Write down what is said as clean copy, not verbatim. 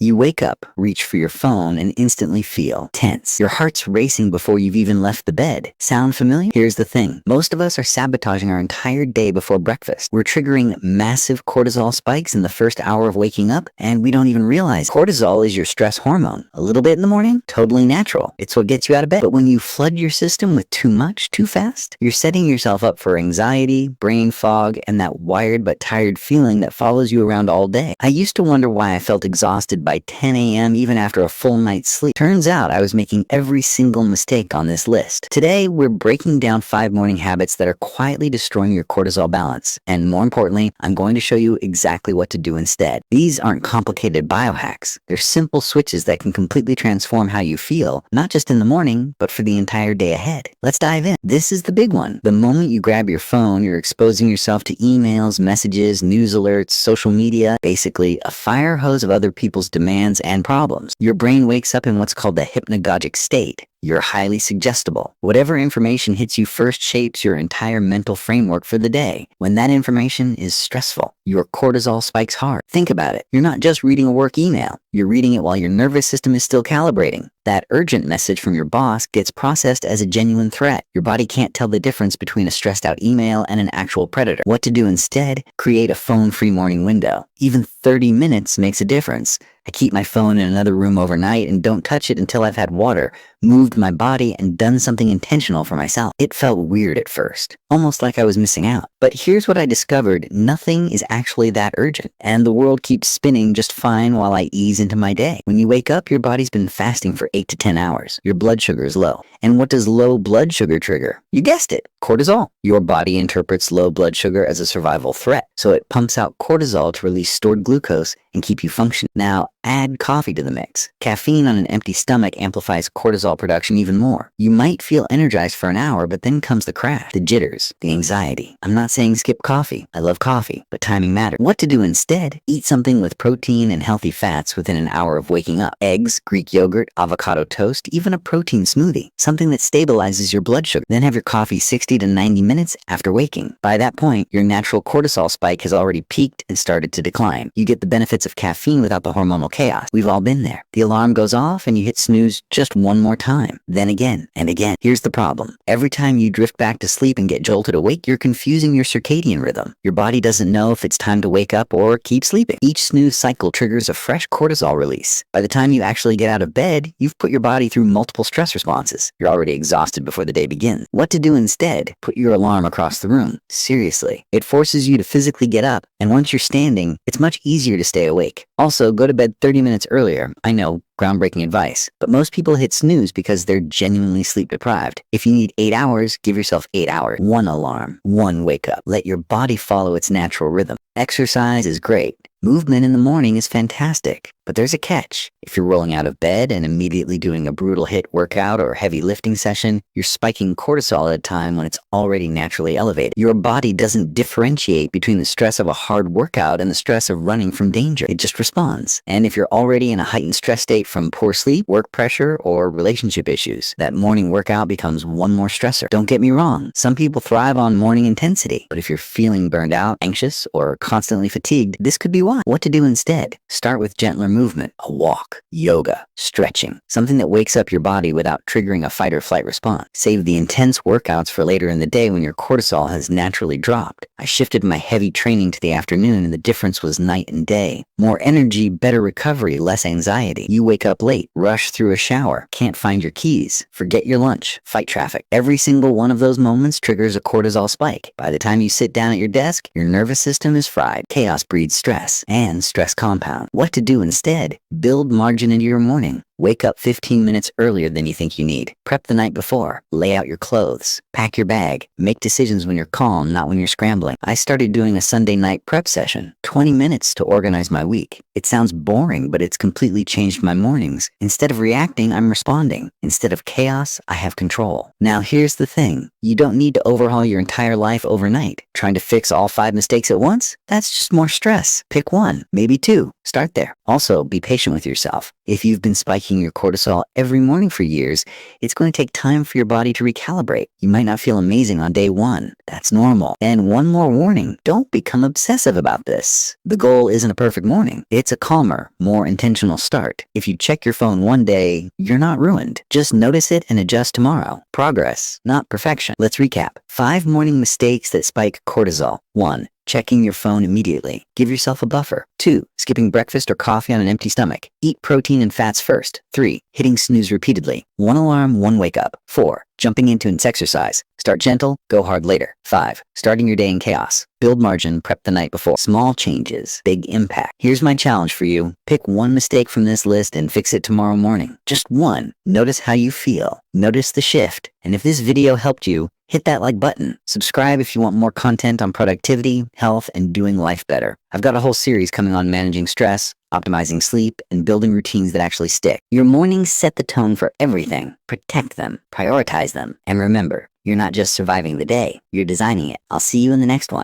You wake up, reach for your phone, and instantly feel tense. Your heart's racing before you've even left the bed. Sound familiar? Here's the thing. Most of us are sabotaging our entire day before breakfast. We're triggering massive cortisol spikes in the first hour of waking up, and we don't even realize it. Cortisol is your stress hormone. A little bit in the morning, totally natural. It's what gets you out of bed. But when you flood your system with too much, too fast, you're setting yourself up for anxiety, brain fog, and that wired but tired feeling that follows you around all day. I used to wonder why I felt exhausted by 10 a.m. even after a full night's sleep. Turns out I was making every single mistake on this list. Today, we're breaking down 5 morning habits that are quietly destroying your cortisol balance. And more importantly, I'm going to show you exactly what to do instead. These aren't complicated biohacks. They're simple switches that can completely transform how you feel, not just in the morning, but for the entire day ahead. Let's dive in. This is the big one. The moment you grab your phone, you're exposing yourself to emails, messages, news alerts, social media, basically a fire hose of other people's demands and problems. Your brain wakes up in what's called the hypnagogic state. You're highly suggestible. Whatever information hits you first shapes your entire mental framework for the day. When that information is stressful, your cortisol spikes hard. Think about it. You're not just reading a work email. You're reading it while your nervous system is still calibrating. That urgent message from your boss gets processed as a genuine threat. Your body can't tell the difference between a stressed out email and an actual predator. What to do instead? Create a phone-free morning window. Even 30 minutes makes a difference. I keep my phone in another room overnight and don't touch it until I've had water, moved my body, and done something intentional for myself. It felt weird at first, almost like I was missing out. But here's what I discovered. Nothing is actually that urgent, and the world keeps spinning just fine while I ease into my day. When you wake up, your body's been fasting for 8 to 10 hours. Your blood sugar is low. And what does low blood sugar trigger? You guessed it, cortisol. Your body interprets low blood sugar as a survival threat, so it pumps out cortisol to release stored glucose and keep you functioning. Now, add coffee to the mix. Caffeine on an empty stomach amplifies cortisol production even more. You might feel energized for an hour, but then comes the crash, the jitters, the anxiety. I'm not saying skip coffee. I love coffee, but timing matters. What to do instead? Eat something with protein and healthy fats within an hour of waking up. Eggs, Greek yogurt, avocado toast, even a protein smoothie. Something that stabilizes your blood sugar. Then have your coffee 60 to 90 minutes after waking. By that point, your natural cortisol spike has already peaked and started to decline. You get the benefits of caffeine without the hormonal chaos. We've all been there. The alarm goes off and you hit snooze just one more time, then again and again. Here's the problem. Every time you drift back to sleep and get jolted awake, you're confusing your circadian rhythm. Your body doesn't know if it's time to wake up or keep sleeping. Each snooze cycle triggers a fresh cortisol release. By the time you actually get out of bed, you've put your body through multiple stress responses. You're already exhausted before the day begins. What to do instead? Put your alarm across the room. Seriously. It forces you to physically get up, and once you're standing, it's much easier to stay awake. Also, go to bed 30 minutes earlier. I know, groundbreaking advice, but most people hit snooze because they're genuinely sleep deprived. If you need 8 hours, give yourself 8 hours. One alarm, one wake up. Let your body follow its natural rhythm. Exercise is great. Movement in the morning is fantastic, but there's a catch. If you're rolling out of bed and immediately doing a brutal HIIT workout or heavy lifting session, you're spiking cortisol at a time when it's already naturally elevated. Your body doesn't differentiate between the stress of a hard workout and the stress of running from danger. It just responds. And if you're already in a heightened stress state from poor sleep, work pressure, or relationship issues, that morning workout becomes one more stressor. Don't get me wrong. Some people thrive on morning intensity, but if you're feeling burned out, anxious, or constantly fatigued, this could be why. What to do instead? Start with gentler movement, a walk, yoga, stretching, something that wakes up your body without triggering a fight or flight response. Save the intense workouts for later in the day when your cortisol has naturally dropped. I shifted my heavy training to the afternoon and the difference was night and day. More energy, better recovery, less anxiety. You wake up late, rush through a shower, can't find your keys, forget your lunch, fight traffic. Every single one of those moments triggers a cortisol spike. By the time you sit down at your desk, your nervous system is fried. Chaos breeds stress, and stress compound. What to do instead? Build margin into your morning. Wake up 15 minutes earlier than you think you need. Prep the night before. Lay out your clothes. Pack your bag. Make decisions when you're calm, not when you're scrambling. I started doing a Sunday night prep session. 20 minutes to organize my week. It sounds boring, but it's completely changed my mornings. Instead of reacting, I'm responding. Instead of chaos, I have control. Now here's the thing. You don't need to overhaul your entire life overnight. Trying to fix all 5 mistakes at once? That's just more stress. Pick one, maybe 2. Start there. Also, be patient with yourself. If you've been spiking your cortisol every morning for years, it's going to take time for your body to recalibrate. You might not feel amazing on day one. That's normal. And one more warning, don't become obsessive about this. The goal isn't a perfect morning. It's a calmer, more intentional start. If you check your phone one day, you're not ruined. Just notice it and adjust tomorrow. Progress, not perfection. Let's recap. 5 morning mistakes that spike cortisol. 1. Checking your phone immediately. Give yourself a buffer. 2. Skipping breakfast or coffee on an empty stomach. Eat protein and fats first. 3. Hitting snooze repeatedly. 1 alarm, 1 wake up. 4. Jumping into an exercise. Start gentle, go hard later. 5. Starting your day in chaos. Build margin, prep the night before. Small changes, big impact. Here's my challenge for you. Pick one mistake from this list and fix it tomorrow morning. Just one. Notice how you feel. Notice the shift. And if this video helped you, hit that like button. Subscribe if you want more content on productivity, health, and doing life better. I've got a whole series coming on managing stress, optimizing sleep, and building routines that actually stick. Your mornings set the tone for everything. Protect them, prioritize them, and remember, you're not just surviving the day, you're designing it. I'll see you in the next one.